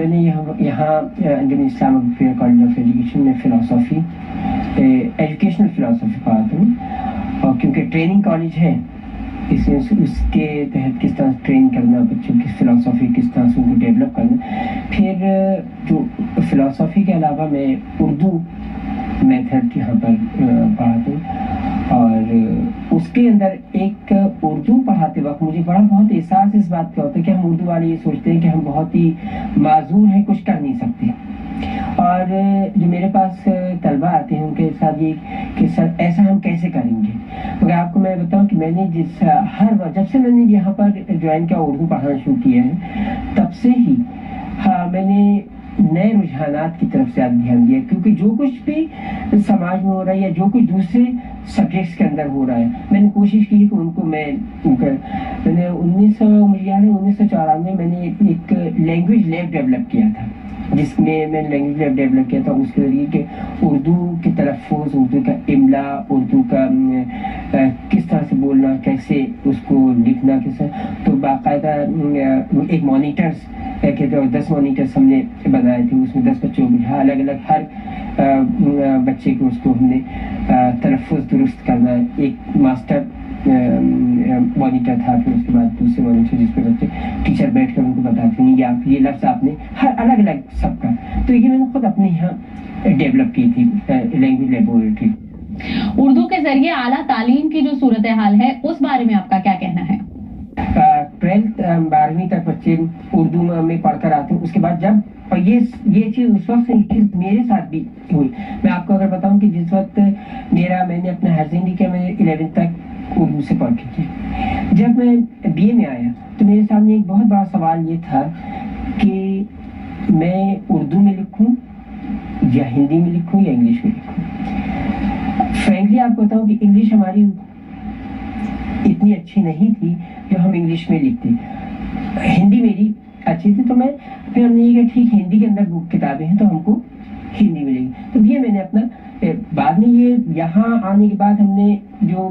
میں نے یہاں انجمن اسلامک افیئر کالج آف ایجوکیشن میں فلاسفی ایجوکیشنل فلاسفی پڑھاتا ہوں، اور کیونکہ ٹریننگ کالج ہے اس کے تحت کس طرح ٹرین کرنا بچوں کی فلاسفی، کس طرح سے ان کو ڈیولپ کرنا. پھر جو فلاسفی کے علاوہ میں اردو میتھڈ یہاں پر پڑھاتا ہوں، اور اس کے اندر ایک اردو پڑھاتے وقت مجھے بہت احساس اس بات کا ہوتا ہے کہ ہم اردو والے یہ سوچتے ہیں کہ ہم بہت ہی معذور ہیں، کچھ کر نہیں سکتے. اور جو میرے پاس طلبہ آتے ہیں ان کے ساتھ یہ کہ سر ایسا ہم کیسے کریں گے. مگر آپ کو میں بتاؤں کہ میں نے جب سے میں نے یہاں پر جوائن کیا، اردو پڑھانا شروع کیا ہے، تب سے ہی میں نے نئے رجحانات کی طرف سے دھیان دیا، کیونکہ جو کچھ بھی سماج میں ہو رہا ہے یا جو کچھ دوسرے سبجیکٹس کے اندر ہو رہا ہے، میں نے کوشش کی کہ ان کو میں نے 1994 میں نے ایک لینگویج لیب ڈیولپ کیا تھا، جس میں میں لینگویج لیب ڈیولپ کیا تھا اس کے ذریعے کہ اردو کے تلفظ، اردو کا املا، اردو کا کس طرح سے بولنا، کیسے اس کو لکھنا، کیسے. تو باقاعدہ ایک مانیٹرس کہتے ہیں، 10 مانیٹرس ہم نے بنائے تھے، اس میں 10 بچوں کو بٹھا الگ الگ ہر بچے کو اس کو ہم نے تلفظ درست کرنا. ایک ماسٹر مانیٹر تھا، پھر اس کے بعد دوسرے مانیٹر جس پہ بچے ٹیچر بیٹھ کر ان کو بتاتے ہیں کہ یہ لفظ آپ نے ہر الگ الگ سب کا. تو یہ میں نے خود اپنے یہاں ڈیولپ کی تھی لینگویج لیبورٹری. اردو کے ذریعے اعلیٰ تعلیم کی جو صورتحال ہے اس بارے میں آپ کا کیا کہنا ہے؟ 12ویں تک بچے اردو میں پڑھ کر آتے ہیں. اس کے بعد جب یہ چیز اس وقت میرے ساتھ بھی ہوئی. میں آپ کو اگر بتاؤں کہ جس وقت میں نے اپنا ہائر سیکنڈری کیا، میں 11 تک اردو سے پڑھ کے کی. جب میں بی اے میں آیا تو میرے سامنے ایک بہت بڑا سوال یہ تھا کہ میں اردو میں لکھوں یا ہندی میں لکھوں یا انگلش میں لکھوں. فرینکلی آپ کو بتاؤں کہ انگلش ہماری اتنی اچھی نہیں تھی جو ہم انگلش میں لکھتے. ہندی میری اچھی تھی، تو پھر ہم نے یہ کہا ٹھیک ہندی کے اندر کتابیں ہیں تو ہم کو ہندی میں لکھی. تو یہ میں نے اپنا بعد میں یہ یہاں آنے کے بعد ہم نے جو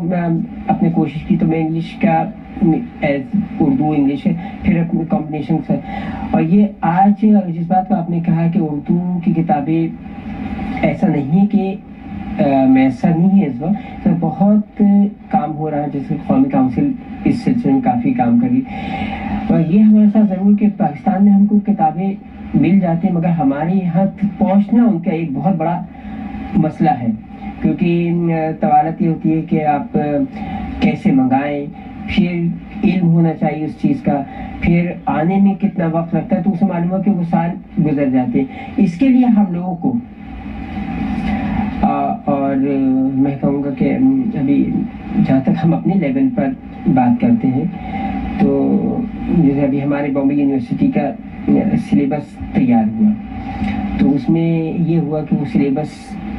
اپنے کوشش کی تو میں انگلش کا اردو انگلش ہے پھر اپنے کمبینیشن سے. اور یہ آج جس بات کو آپ نے کہا کہ اردو کی کتابیں ایسا نہیں کہ میسر نہیں ہے، اس وقت تو بہت کام ہو رہا ہے، جیسے قومی کونسل اس سلسلے میں کافی کام کری. اور یہ ہمارے ساتھ ضرور کہ پاکستان میں ہم کو کتابیں مل جاتی ہیں، مگر ہمارے یہاں پہنچنا ان کا ایک بہت بڑا مسئلہ ہے، کیونکہ طوالت یہ ہوتی ہے کہ آپ کیسے منگائیں، پھر علم ہونا چاہیے اس چیز کا، پھر آنے میں کتنا وقت لگتا ہے، تو اسے معلوم ہے کہ وہ سال گزر جاتے ہیں. اس کے لیے ہم لوگوں کو اور میں کہوں گا کہ ابھی جہاں تک ہم اپنے لیول پر بات کرتے ہیں تو جیسے ابھی ہمارے بامبے یونیورسٹی کا سلیبس تیار ہوا تو اس میں یہ ہوا کہ وہ سلیبس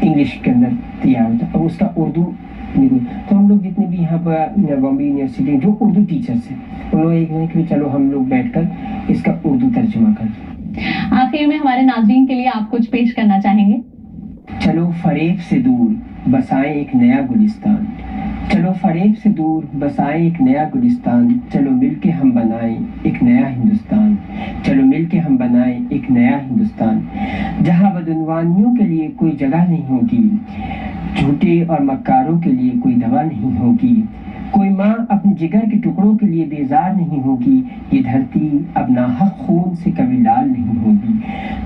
انگلش کے اندر تیار ہوتا اور اس کا اردو تو ہم لوگ جتنے بھی یہاں پر بامبے یونیورسٹی جو اردو ٹیچرس ہیں ان لوگ ایک کہ چلو ہم لوگ بیٹھ کر اس کا اردو ترجمہ کریں. آخر میں ہمارے ناظرین کے لیے آپ کچھ پیش کرنا چاہیں گے؟ چلو فریب سے دور بسائیں ایک نیا گلستان، چلو فریب سے دور بسائیں ایک نیا گلستان، چلو مل کے ہم بنائیں ایک نیا ہندوستان، چلو مل کے ہم بنائیں ایک نیا ہندوستان، جہاں بدعنوانیوں کے لیے کوئی جگہ نہیں ہوگی، جھوٹے اور مکاروں کے لیے کوئی دوا نہیں ہوگی، کوئی ماں اپنے جگر کے ٹکڑوں کے لیے بیزار نہیں ہوگی، یہ دھرتی اب ناحق خون سے کبھی لال نہیں ہوگی.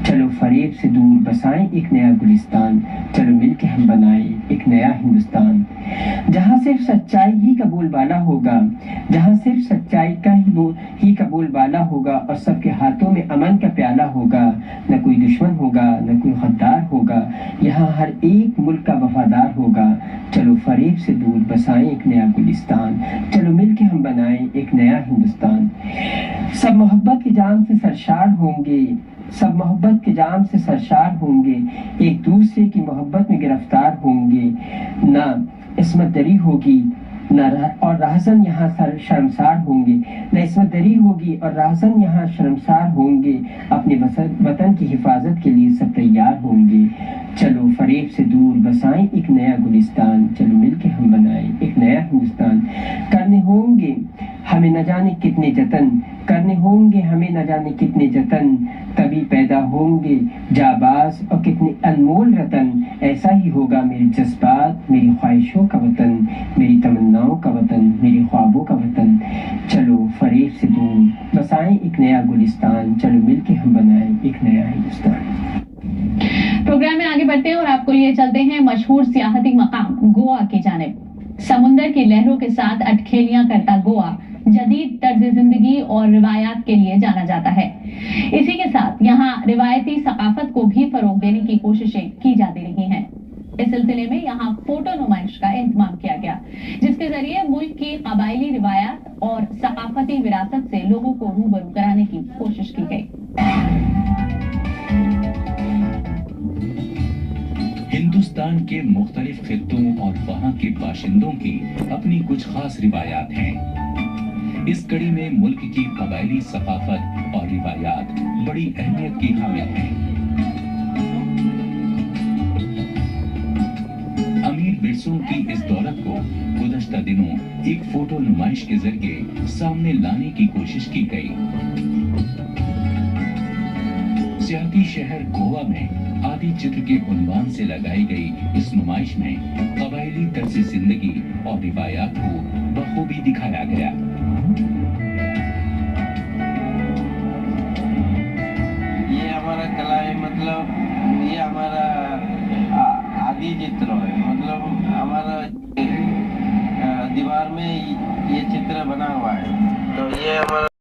چلو فریب سے دور بسائیں ایک نیا گلستان، چلو مل کے ہم بنائیں ایک نیا ہندوستان، جہاں صرف سچائی ہی کا بول بالا ہوگا، جہاں صرف سچائی کا ہی کا بول بالا ہوگا اور سب کے ہاتھوں میں امن کا پیالہ ہوگا، نہ کوئی دشمن ہوگا نہ کوئی غدار ہوگا، یہاں ہر ایک ملک کا وفادار ہوگا. چلو فریب سے دور بسائیں ایک نیا گلستان، چلو مل کے ہم بنائیں ایک نیا ہندوستان. سب محبت کی جام سے سرشار ہوں گے، سب محبت کے جام سے سرشار ہوں گے، ایک دوسرے کی محبت میں گرفتار ہوں گے، نہ عصمت دری ہوگی نہ اور رہزن یہاں شرمسار ہوں گے، نہ عصمت دری ہوگی اور راہزن یہاں شرمسار ہوں گے، اپنے وطن کی حفاظت کے لیے سب تیار ہوں گے۔ چلو فریب سے دور بسائیں ایک نیا گلستان، چلو مل کے ہم بنائیں ایک نیا ہندوستان۔ کرنے ہوں گے ہمیں نہ جانے کتنے جتن، کرنے ہوں گے ہمیں نہ جانے کتنے جتن، تبھی پیدا ہوں گے جاباز اور کتنے انمول رتن۔ ایسا ہی ہوگا میرے جذبات، میری خواہشوں کا وطن، میری تمناؤں کا وطن، میری خوابوں کا وطن۔ چلو فریب سے دور بسائیں ایک نیا گلستان، چلو مل کے ہم بنائیں ایک نیا ہندوستان۔ پروگرام میں آگے بڑھتے ہیں اور آپ کو لیے چلتے ہیں مشہور سیاحتی مقام گوا کی جانب۔ سمندر کی لہروں کے ساتھ اٹکھیلیاں کرتا گوا جدید طرز زندگی اور روایات کے لیے جانا جاتا ہے۔ اسی کے ساتھ یہاں روایتی ثقافت کو بھی فروغ دینے کی کوششیں کی جاتی رہی ہیں۔ اس سلسلے میں یہاں فوٹو نمائش کا اہتمام کیا گیا، جس کے ذریعے ملک کی قبائلی روایات اور ثقافتی وراثت سے لوگوں کو روبرو کرانے کی کوشش کی گئی۔ ہندوستان کے مختلف خطوں اور وہاں کے باشندوں کی اپنی کچھ خاص روایات ہیں۔ اس کڑی میں ملک کی قبائلی ثقافت اور روایات بڑی اہمیت کی حامل ہیں۔ امیر ورثوں کی اس دولت کو گزشتہ دنوں ایک فوٹو نمائش کے ذریعے سامنے لانے کی کوشش کی گئی۔ سیاحتی شہر گوا میں آدی چتر کے عنوان سے لگائی گئی اس نمائش میں قبائلی طرز زندگی اور روایات کو بخوبی دکھایا گیا۔ یہ ہمارا کلا ہے، مطلب یہ ہمارا آدی چتر ہے، مطلب ہمارا دیوار میں یہ چتر بنا ہوا ہے، تو یہ ہمارا